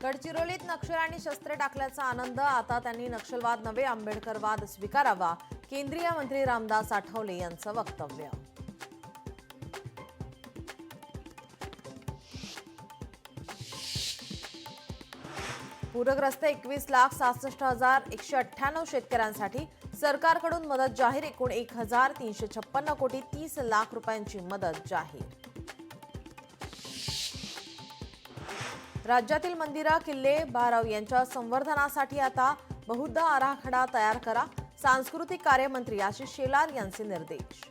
गडचिरोलीत नक्षल्यांनी शस्त्रे टाकल्याचा आनंद, आता त्यांनी नक्षलवाद नव्हे आंबेडकरवाद स्वीकारावा, केंद्रीय मंत्री रामदास आठवले यांचं वक्तव्य. पूरग्रस्त 21,67,198 शेतकऱ्यांसाठी सरकारकडून मदत जाहीर. एकूण 1,356 कोटी 30 लाख रुपयांची मदत जाहीर. राज्यातील मंदिरं, किल्ले, बारव यांच्या संवर्धनासाठी आता बहुधा आराखडा तयार करा, सांस्कृतिक कार्यमंत्री आशिष शेलार यांचे निर्देश.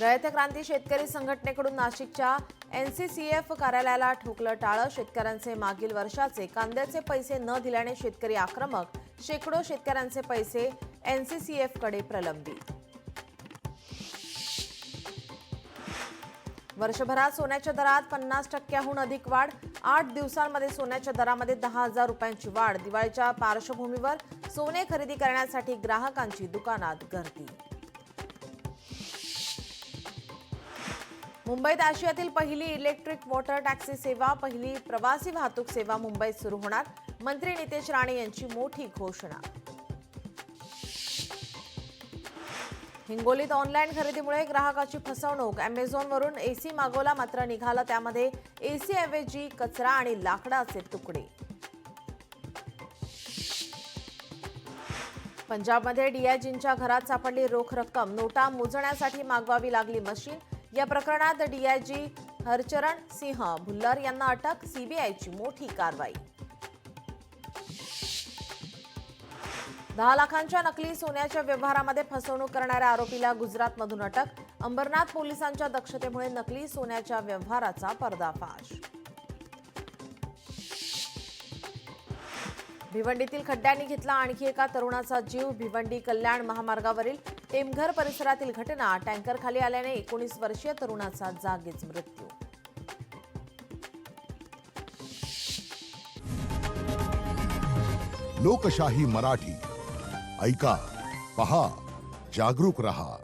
रयत क्रांती शेतकरी संघटनेकडून नाशिकच्या एनसीसीएफ कार्यालयाला ठोकलं टाळं. शेतकऱ्यांचे मागील वर्षाचे कांद्याचे पैसे न दिल्याने शेतकरी आक्रमक. शेकडो शेतकऱ्यांचे पैसे एनसीसीएफकडे प्रलंबित. वर्षभरात सोन्याच्या दरात 50% अधिक वाढ. 8 दिवसांमध्ये सोन्याच्या दरामध्ये 10,000 रुपयांची वाढ. दिवाळीच्या पार्श्वभूमीवर सोने खरेदी करण्यासाठी ग्राहकांची दुकानात गर्दी. मुंबईत आशियातील पहिली इलेक्ट्रिक वॉटर टॅक्सी सेवा, पहिली प्रवासी वाहतूक सेवा मुंबईत सुरू होणार. मंत्री नितेश राणे यांची मोठी घोषणा. हिंगोलीत ऑनलाईन खरेदीमुळे ग्राहकाची फसवणूक. अमेझॉनवरून एसी मागवला, मात्र निघाला त्यामध्ये एसी ऐवजी कचरा आणि लाकडाचे तुकडे. पंजाबमध्ये डीआयजींच्या घरात सापडली रोख रक्कम. नोटा मोजण्यासाठी मागवावी लागली मशीन. या प्रकरणात डीआयजी हरचरण सिंह भुल्लर यांना अटक. सीबीआयची मोठी कारवाई. 10 लाखांच्या नकली सोन्याच्या व्यवहारामध्ये फसवणूक करणाऱ्या आरोपीला गुजरातमधून अटक. अंबरनाथ पोलिसांच्या दक्षतेमुळे नकली सोन्याच्या व्यवहाराचा पर्दाफाश. भिवंडीतील खड्ड्यांनी घेतला आणखी एका तरुणाचा जीव. भिवंडी कल्याण महामार्गावरील टेमघर परिसरातील घटना. टँकर खाली आल्याने 19 वर्षीय तरुणाचा जागीच मृत्यू. लोकशाही मराठी ऐका, पहा, जागरूक रहा.